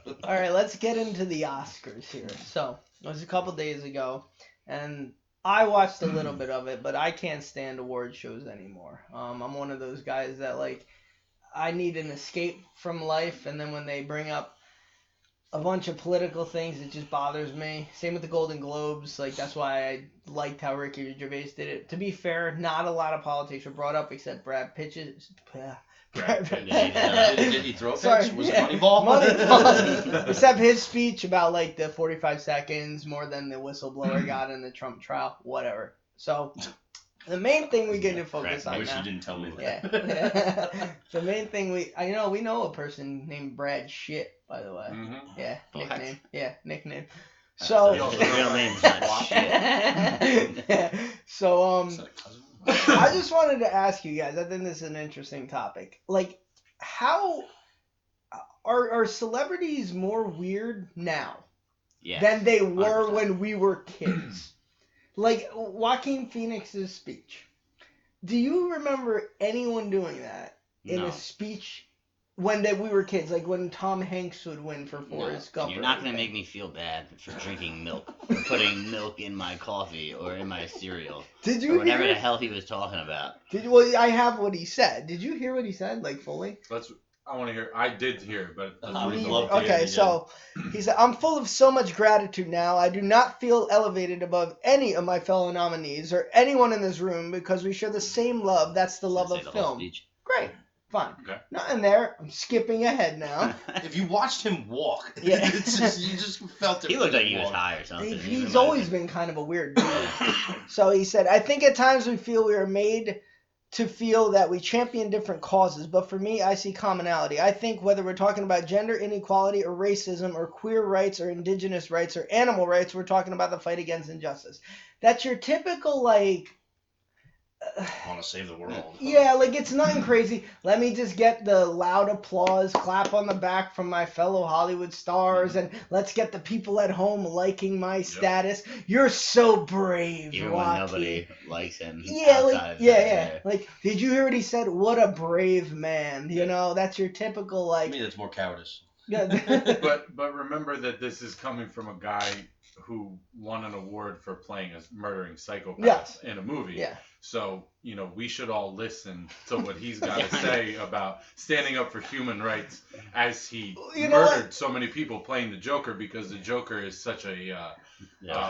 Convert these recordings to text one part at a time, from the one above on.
All right, let's get into the Oscars here. So it was a couple days ago, and I watched a little bit of it, but I can't stand award shows anymore. I'm one of those guys that like I need an escape from life, and then when they bring up a bunch of political things, it just bothers me. Same with the Golden Globes. Like that's why I liked how Ricky Gervais did it. To be fair, not a lot of politics were brought up except Brad Pitt's. Brad Pitt. Did he throw a pitch? Sorry, Was yeah. it Moneyball? Moneyball. Except his speech about like the 45 seconds more than the whistleblower got in the Trump trial. Whatever. So the main thing we get to focus I on wish now. you didn't tell me Yeah. that. The main thing we know a person named Brad Shit, by the way. Mm-hmm. Yeah, What? nickname. Yeah, nickname. His So real name's not shit. so Is that a cousin? I just wanted to ask you guys. I think this is an interesting topic. Like, how are celebrities more weird now Yes. than they were 100%. when we were kids? Like Joaquin Phoenix's speech. Do you remember anyone doing that in No. a speech when we were kids? Like when Tom Hanks would win for Forrest Gump. You're or not gonna anything? make me feel bad for drinking milk, or putting milk in my coffee or in my cereal, Did or you whatever hear? the hell he was talking about. Well, I have what he said. Did you hear what he said, like fully? I want to hear. I did hear, but I would He- love to hear okay, it so he said, "I'm full of so much gratitude now. I do not feel elevated above any of my fellow nominees or anyone in this room because we share the same love. That's the love Say of the whole film." speech. Great, fine. Okay. Nothing there. I'm skipping ahead now. If you watched him walk, Yeah. it's just, you just felt it. He looked like he was walk. high or something. He's always been kind of a weird dude. So he said, "I think at times we feel we are made to feel that we champion different causes, but for me, I see commonality. I think whether we're talking about gender inequality or racism or queer rights or indigenous rights or animal rights, we're talking about the fight against injustice." That's your typical, like, Want to save the world? yeah, like it's nothing crazy. Let me just get the loud applause, clap on the back from my fellow Hollywood stars, and let's get the people at home liking my status. You're so brave, Even when Joaquin. nobody likes him. Yeah, outside like of yeah, that, yeah. Like, did you hear what he said? What a brave man. You know, that's your typical I like. mean, it's more cowardice. Yeah. but remember that this is coming from a guy who won an award for playing a murdering psychopath Yes. in a movie. Yeah. So, we should all listen to what he's got to say about standing up for human rights as he You know murdered so many people playing the Joker, because the Joker is such a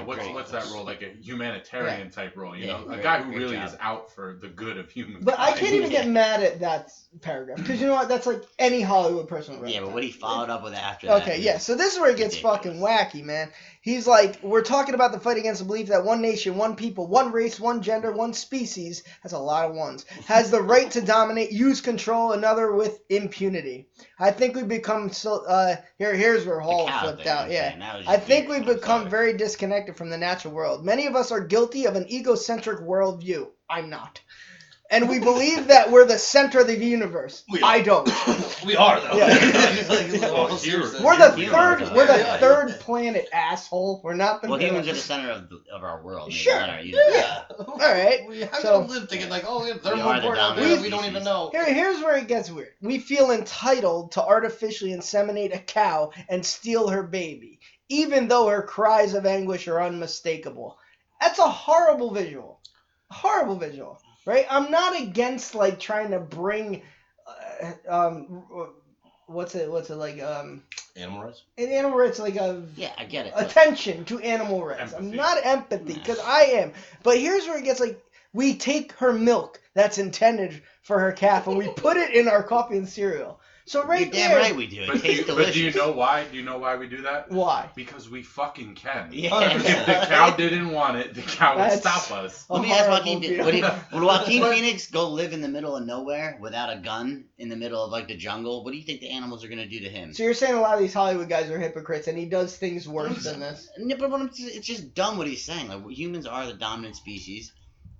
what's that role, like a humanitarian type role, Yeah, a great- guy who great really job. is out for the good of humans. But I can't even get mad at that paragraph because you know what? That's like any Hollywood person would write. Yeah, but that. what he followed up with after that. Okay, yeah. So this is where it gets ridiculous. fucking wacky, man. He's like, we're talking about the fight against the belief that one nation, one people, one race, one gender, one species, that's a lot of ones, has the right to dominate, use, control another with impunity. I think we've become so. Here's where Hall cow flipped thing, out. I'm Yeah. saying, that was I just think weird. we've I'm become sorry. very disconnected from the natural world. Many of us are guilty of an egocentric worldview. I'm not. And we believe that we're the center of the universe. We are. I don't. We are though. Yeah. Well, We're the Humans third. are. We're the Yeah. third planet, asshole. We're not the. Well, middle. humans are the center of our world. maybe, Sure. not our universe. Yeah. All right. We have So- to live thinking like, oh, yeah, they're We more are the important out there dominant that we don't even species. know. Here's where it gets weird. We feel entitled to artificially inseminate a cow and steal her baby, even though her cries of anguish are unmistakable. That's a horrible visual. Horrible visual, right? I'm not against like trying to bring, what's it like Animal rights. in animal rights like Yeah, I get it. but- attention to animal rights. I'm Empathy. not empathy Nah. because I am. But here's where it gets like we take her milk that's intended for her calf and we put it in our coffee and cereal. So right You're damn there, right we do. It But do, you, tastes but delicious. do you know why? Do you know why we do that? why? Because we fucking can. Yeah. If the cow didn't want it, the cow would That's- stop us. Let me ask Horrible Joaquin, deal. would Joaquin Phoenix go live in the middle of nowhere without a gun in the middle of like the jungle? What do you think the animals are gonna do to him? So you're saying a lot of these Hollywood guys are hypocrites and he does things worse than this? No, but it's just dumb what he's saying. Like humans are the dominant species.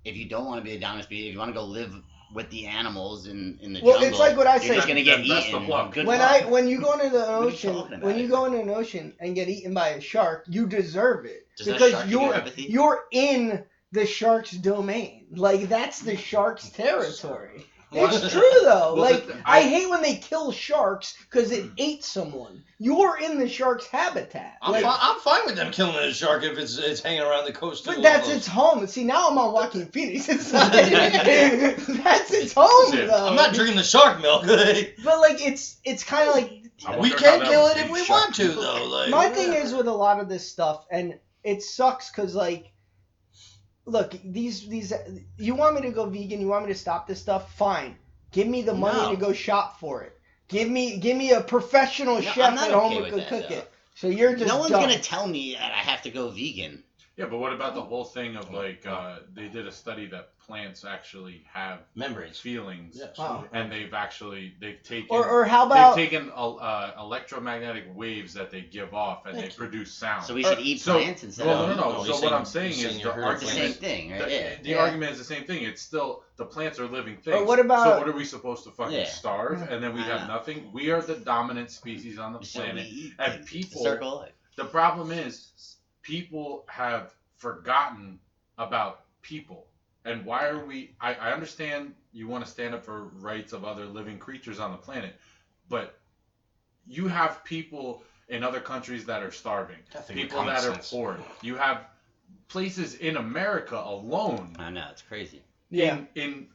If you don't want to be the dominant species, if you want to go live with the animals in the Well, jungle, it's like what I you're say. just gonna get Then best of eaten. luck. Good When luck. when you go into the are you ocean, talking about? when you go into an ocean and get eaten by a shark, you deserve it Does that because shark give you you're empathy? you're in the shark's domain. Like that's the shark's territory. It's true though. Well, Like I hate when they kill sharks because it ate someone. You're in the shark's habitat. I'm, Like, I'm fine with them killing a shark if it's hanging around the coast. but too, that's almost. its home. See, now I'm on Joaquin Phoenix's side. That's its home Shit. though. I'm not drinking the shark milk. But like it's kind of like I We wonder can how that kill would it if be we shark want to, milk. though. Like, my thing is with a lot of this stuff, and it sucks because like, look, these you want me to go vegan, you want me to stop this stuff, fine. Give me the money No. to go shop for it. Give me a professional No, chef I'm not at home okay who with could that, cook though. it. So you're just No one's dumb. gonna tell me that I have to go vegan. Yeah, but what about the whole thing of like they did a study that plants actually have membranes. feelings, Yes. Wow. and they've taken Or how about they've taken electromagnetic waves that they give off and they produce sound. So we should eat So- plants instead well, of. no. No, So he's what I'm saying- saying he's is saying the you're It's the same argument. thing, right? The Yeah. argument is the same thing. It's still the plants are living things. what about- So what are we supposed to fucking Yeah. starve and then we I have know. nothing? We are the dominant species on the So we planet, eat and things. It's a people. circle of life. The problem is people have forgotten about people. And why are we? I understand you want to stand up for rights of other living creatures on the planet, but you have people in other countries that are starving, That thing with people common that are sense. poor. You have places in America alone. I know, it's crazy. yeah. In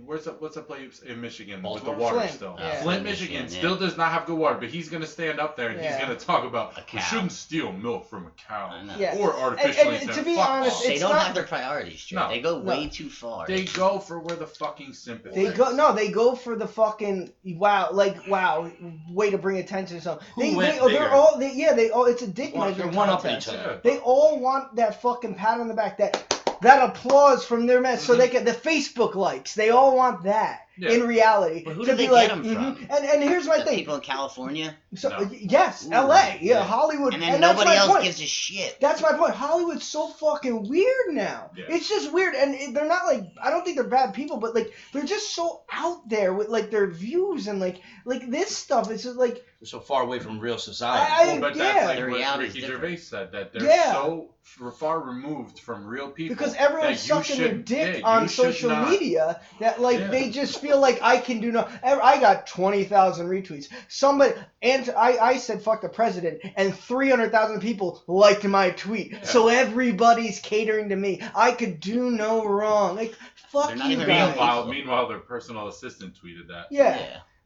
what's a place in Michigan Baltimore? with the water Flint. still? Yeah. Flint, Michigan, yeah. still does not have good water, but he's gonna stand up there and Yeah. he's gonna talk about A we cow. shouldn't steal milk from a cow I know. Yeah. or artificially. And to inseminated. be Fuck honest, off. They it's don't not- have their priorities straight. No. They go way No. too far. They go for where the fucking sympathy. They go for the fucking wow, way to bring attention to something. Who They went they're bigger? all they all it's a dick They're measuring one up contest. each other. Yeah. They all want that fucking pat on the back, that applause from their mess, so they get the Facebook likes. They all want that. Yeah. In reality, But who to do they be like, get 'em from? And here's my The thing. people in California, So No. yes, Ooh, L.A. Yeah, yeah. Hollywood, and then that's nobody my else point. gives a shit. That's my point. Hollywood's so fucking weird now. Yeah. It's just weird, and they're not like I don't think they're bad people, but like they're just so out there with like their views and like this stuff. It's just like We're so far away from real society. Well, but yeah. that's like The what reality's Ricky different. Gervais said, that they're Yeah. so far removed from real people because everyone's that you sucking their should- dick yeah, on you should social not- media that like Yeah. they just feel like I can do no. I got 20,000 retweets. Somebody and I said fuck the president, and 300,000 people liked my tweet. Yeah. So everybody's catering to me. I could do no wrong. Like fuck They're not you even guys. real Meanwhile, their personal assistant tweeted that. Yeah.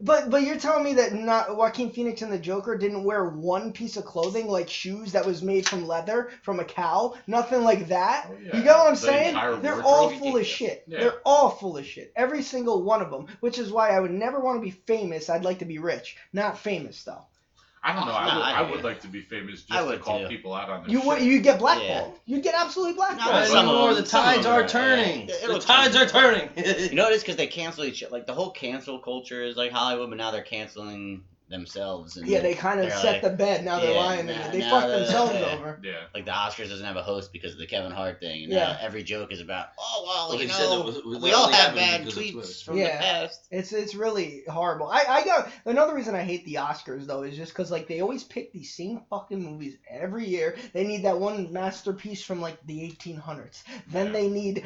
But you're telling me that not Joaquin Phoenix and the Joker didn't wear one piece of clothing like shoes that was made from leather from a cow? Nothing like that. Oh, yeah. You get what I'm The saying? entire They're wardrobe? all full of Ridiculous. shit. Yeah. They're all full of shit. Every single one of them. Which is why I would never want to be famous. I'd like to be rich, not famous though. I don't know. No, I I would agree. like to be famous I just to would call too. people out on their You shit. would you get blackballed. Yeah. You'd get absolutely blackballed. No, Not some of anymore. them- The some of tides them are are, turning. yeah. The tides are turning. You know what it is? Because they cancel each other. Like the whole cancel culture is like Hollywood, but now they're canceling themselves. And Yeah, they kind of they're set like, the bed. Now they're yeah, lying in now- it. They now fucked the- themselves yeah. over. Yeah. Like the Oscars doesn't have a host because of the Kevin Hart thing. And Yeah. now every joke is about, oh well, Well, you they said know, that was we all only have happening bad because of Twitter. tweets from Yeah. the past. It's really horrible. I got another reason I hate the Oscars though is just because like they always pick these same fucking movies every year. They need that one masterpiece from like the 1800s. Then they need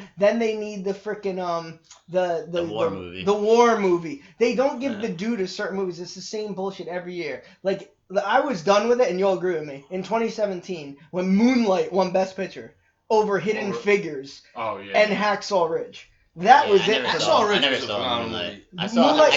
the freaking the war movie. The war movie. They don't give Yeah. the due to certain movies. It's the same bullshit every year. Like I was done with it, and you'll agree with me. In 2017, when Moonlight won Best Picture over Hidden Over- Figures Oh yeah. and Hacksaw Ridge. That Yeah, was I it never for saw me. it. I Ridge never was a saw phenomenal Moonlight. movie. I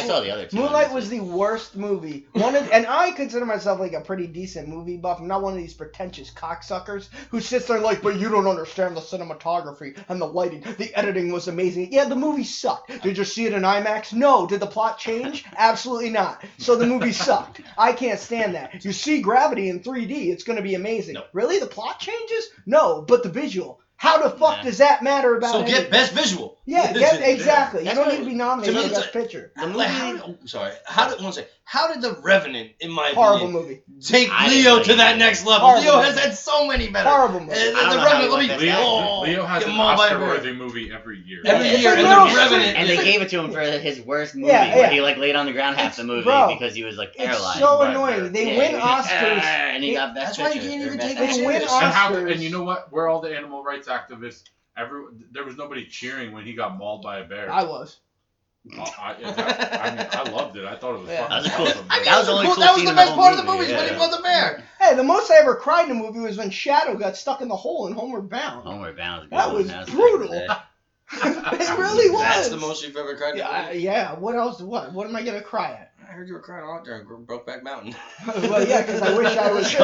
saw the other two. Moonlight was the worst movie. And I consider myself like a pretty decent movie buff. I'm not one of these pretentious cocksuckers who sits there like, but you don't understand the cinematography and the lighting. The editing was amazing. Yeah, the movie sucked. Did you see it in IMAX? No. Did the plot change? Absolutely not. So the movie sucked. I can't stand that. You see Gravity in 3D, it's going to be amazing. No. Really? The plot changes? No, but the visual. How the fuck Nah. does that matter about So anything? get best visual. Yeah, exactly. You That's don't what- need to be nominated to me, for it's Best Picture. The Like, movie. how did The Revenant, in my Horrible opinion, movie. take I didn't Leo like to it that either. next level? Horrible Leo movie. has had so many better. Horrible movie. I don't The know how Revenant, he let me. went Leo, Oh, Leo has get an him all by the Oscar-worthy movie every year. Every It's year, like and Meryl The Streep. Revenant. And they it's gave it to him for his worst movie, Yeah, where yeah. he like laid on the ground half the It's- movie bro, because he was like It's paralyzed. so Right annoying. there. They Yeah, win he was just, Oscars. and he got best That's why you picture. can't or even best take They that actor. win serious. Oscars. And you know what? We're all the animal rights activists. There was nobody cheering when he got mauled by a bear. I was. I loved it. I thought it was Yeah. fucking That was a cool- awesome. I mean, That was the only cool that was scene the in the best whole part of the movie, movie when he yeah. fought the bear. Hey, the most I ever cried in a movie was when Shadow got stuck in the hole in Homeward Bound. Homeward Bound. That was back in the brutal. day. It really was. That's the most you've ever cried. Yeah. What else? What am I gonna cry at? I heard you were crying a lot during Brokeback Mountain. Well, yeah, because I wish I was.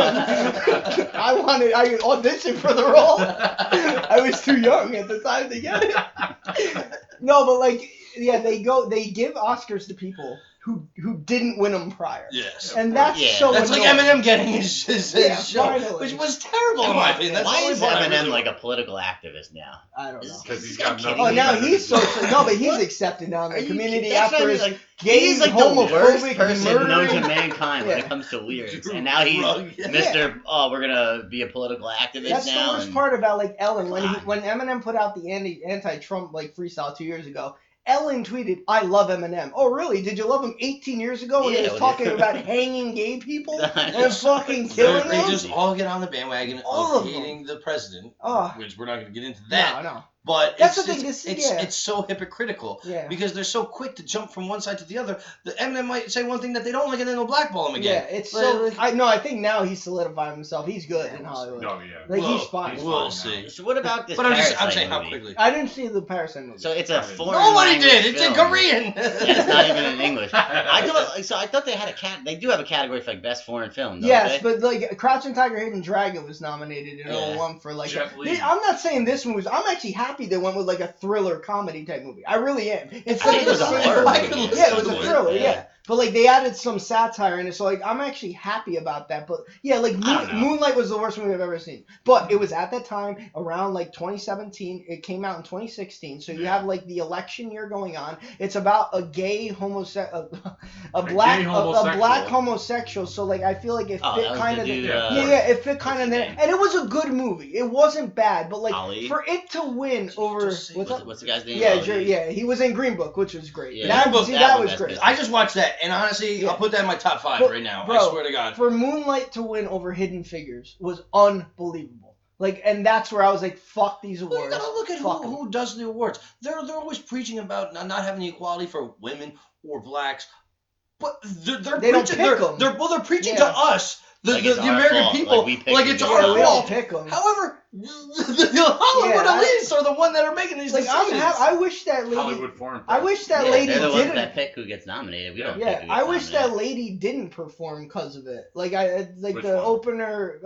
I auditioned for the role. I was too young at the time to get it. No, but like, yeah, they give Oscars to people who didn't win them prior. Yes. And that's Yeah. so That's like annoying. Eminem getting his Yeah, show, finally. which was terrible in my opinion. That's Why the only is part I Eminem really like a political activist now? I don't know. Because he's got nothing. Oh, now better he's to do. social. No, but he's accepted now in Are the you community kidding? That's what I after mean, his like, gay, he's like the worst homophobic, person known to murdering. mankind when Yeah. it comes to weirds, and now he's Yeah. Mr. Oh, we're gonna be a political activist That's now. the worst and- part about like Ellen God. when Eminem put out the anti-Trump like freestyle 2 years ago. Ellen tweeted, "I love Eminem." Oh, really? Did you love him 18 years ago when he Yeah, was well, talking about hanging gay people and Yes. fucking They killing them? just all get on the bandwagon All of of them. hating the president, Oh, which we're not going to get into that. no. But That's it's, the thing, it's, this- it's, yeah. it's so hypocritical Yeah. because they're so quick to jump from one side to the other. The Eminem might say one thing that they don't like and then they'll blackball him Yeah, again. it's Like- so. like- I think now he's solidified himself. He's good in Hollywood. Oh yeah. Like Whoa, he's fine. he's We'll fine now. see. So what about this? But I'm Parasite saying how movie? quickly. I didn't see the Parasite movie. So it's a I didn't. foreign. Nobody language did. It's in film. Korean. And it's not even in English. I thought they had they do have a category for like best foreign film. Don't Yes, they? but like Crouching Tiger, Hidden Dragon was nominated in Yeah. 01 for like. Jet Li. I'm not saying this one was. I'm actually happy they went with like a thriller comedy type movie. I really am. I Instead think of it was a the horror I movie. could Yeah, listen it was to a it. thriller. Yeah. Yeah. But like they added some satire in it, so like I'm actually happy about that. But yeah, like don't know. Moonlight was the worst movie I've ever seen. But it was at that time around like 2017. It came out in 2016, so you Yeah. have like the election year going on. It's about a gay homosexual, a gay black homosexual. homosexual. So like I feel like it Oh, fit that was kind the of dude, yeah, it fit kind of what's his there, name? and it was a good movie. It wasn't bad, but like Ali? for it to win over Just say what's up? What's the guy's name? Yeah, Oh, sure, yeah, he was in Green Book, which was great. Yeah. That, Green Book, see, that that one, was that's great. good. I just watched that, and honestly, Yeah. I'll put that in my top 5 But, right now. bro, I swear to God. For Moonlight to win over Hidden Figures was unbelievable. Like, and that's where I was like, "Fuck these Well, you awards." gotta look at Fuck 'em. who does the awards. They're always preaching about not having equality for women or blacks, but they're They don't preaching. pick 'em. They're preaching Yeah. to us, the Like it's our American fault, people, like we picked like these it's guys. our Yeah, we don't fault. pick them. However, the Hollywood Yeah, elites are the one that are making these Like, decisions. I wish that lady. Hollywood foreign. I wish that Yeah, lady they're the ones didn't. that pick who gets nominated. We don't. pick Yeah, who I gets wish nominated. that lady didn't perform because of it. Like Which the one? opener.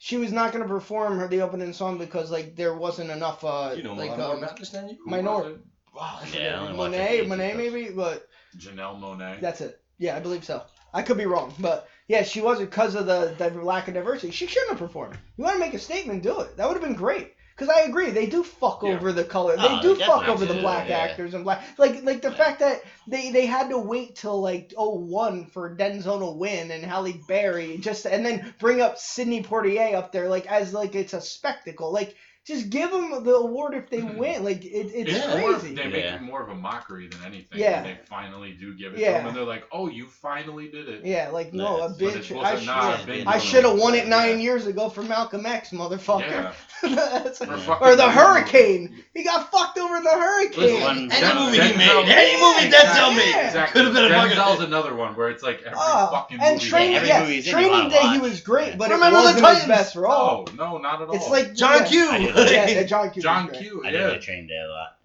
She was not gonna perform the opening song because like there wasn't enough. You know like more about this than you. Who minor- was it? Wow, I Yeah, forget. I only watched Monet, it. maybe, but Janelle Monae. that's it. Yeah, I believe so. I could be wrong, but yeah, she wasn't because of the lack of diversity. She shouldn't have performed. You want to make a statement, do it. That would have been great. Because I agree, they do fuck Yeah. over the color. They Oh, do they fuck definitely over the do, black yeah. actors and black. Like the Yeah. fact that they had to wait till like 01 for Denzel to win and Halle Berry and then bring up Sidney Poitier up there like as like it's a spectacle. Like just give them the award if they win. Like it's Yeah. More of- crazy. they make Yeah. it more of a mockery than anything. Yeah. When they finally do give it Yeah. to them, and they're like, "Oh, you finally did it." Yeah, like no, a But But bitch. it wasn't not a big I deal. should have won it 9 Yeah. years ago for Malcolm X, motherfucker. Yeah. That's- For Yeah. fucking Or the movie. hurricane. He got fucked over the hurricane. Listen, one- Any one- movie he Denzel- made, any movie Denzel made, Exactly. could have been a Denzel's fucking. another one where it's like every Oh, fucking and movie. Training, every yes, movie he's in, you Training wanna Day he watch. was great, Yeah. but Remember it the wasn't his Titans? best role. No, not at all. It's like John yeah. Q. I did. Yeah, John Q. John was great. Q. I Yeah. did a train day a lot.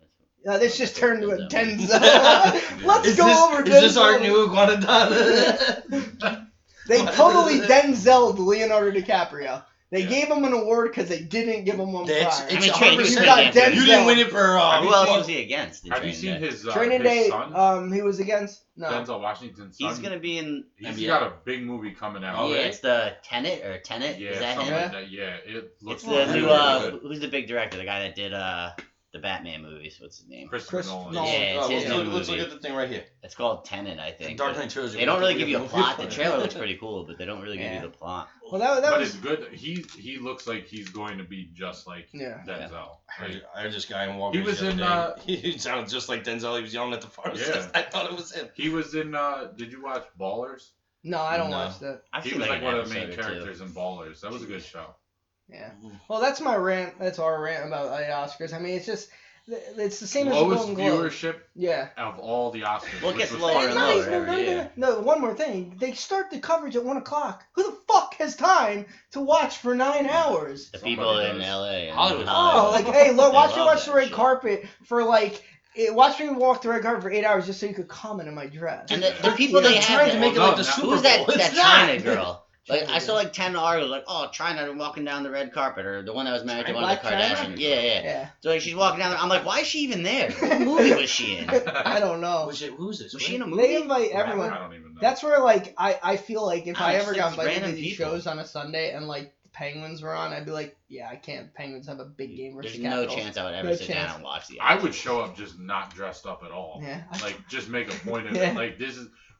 This just turned to a Denzel. Denzel. Let's Is go this, over is this our Denzel. new Iguanodon? They totally Denzel'd Leonardo DiCaprio. They Yeah. gave him an award because they didn't give him one That's, prior. it's I mean, 100%. you got Denzel. You didn't win it for. Who else was he against? in Have you Training seen Day? his Training his Day, son? he was against no. Denzel Washington's son. He's gonna be in. He's NBA. got a big movie coming out. Oh, yeah, really? it's the Tenet or Tenet. Yeah, Is that something him? like that. Yeah, it looks It's the really new. good. Who's the big director? The guy that did the Batman movies. What's his name? Christopher Chris Nolan. Nolan. Yeah, it's Oh, his let's, new let's look movie. at the thing right here. It's called Tenet, I think. Dark but Knight trilogy. They don't really give you a Movie. plot. The trailer looks pretty cool, but they don't really give Yeah. you the plot. Well, that But was it's good. He looks like he's going to be just like yeah. Denzel. I heard this guy in Walgreens. He was the in, other day. He sounded just like Denzel. He was yelling at the pharmacist. Yeah. I thought it was him. He was in. Did you watch Ballers? No, I don't No. watch that. I've He seen was like an one of the episode main or two. characters in Ballers. That was a good show. Yeah. Well, that's my rant. That's our rant about the Oscars. I mean, it's just It's the same as the Lowest Golden Globe. viewership Yeah. of all the Oscars. Well, it which gets was lower fucking and Not lower even, every not even, year. no, one more thing. They start the coverage at 1 o'clock. Who the fuck has time to watch for 9 hours? The Somebody people in does. LA. And Hollywood. Oh, like, hey, look, They watch me love watch that the red shit. carpet for like, watch me walk the red carpet for 8 hours just so you could comment on my dress. And the people Yeah. they They're have. trying to make it Well, like the no, Super Who's Bowl. that It's China not. girl? Like China I saw girl. like 10 articles like, oh, China walking down the red carpet, or the one that was married to one of the Black China? Kardashians. Yeah. Yeah. So like she's walking down there. I'm like, why is she even there? What movie was she in? I don't know. Who's this? Was she in a movie? They invite everyone. I don't even know. That's where, like, I feel like if I I don't ever know, got just invited to random these people. shows on a Sunday and, like, the Penguins were on, I'd be like, yeah, I can't. Penguins have a big game versus There's no Capitals. chance I would ever No sit chance. down and watch the. I would show up just not dressed up at all. Yeah. Like, just make a point of Yeah. it. Like,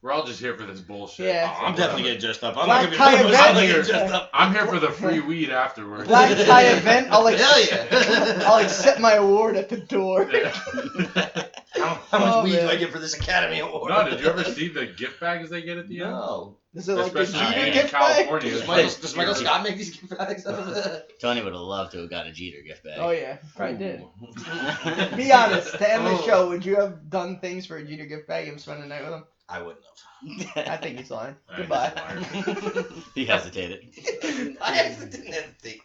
we're all just here for this bullshit. Yeah. Oh, I'm definitely getting dressed up. I'm Black not gonna tie be event. I'm getting dressed up. I'm here for the free weed afterwards. Black tie event. I'll like. Hell yeah. I'll accept my award at the door. How much Oh, weed do man. I get for this Academy Award? No, did you ever see the gift bags they get at the end? No. Is it like the Especially Jeter in gift bag? California. Does Michael Scott make these gift bags out of that? Tony would have loved to have got a Jeter gift bag. Oh yeah, probably did. Ooh. Be honest. To end the Oh. show, would you have done things for a Jeter gift bag and spend the night with him? I wouldn't I think he's lying. I Goodbye. have. He hesitated. I didn't hesitate.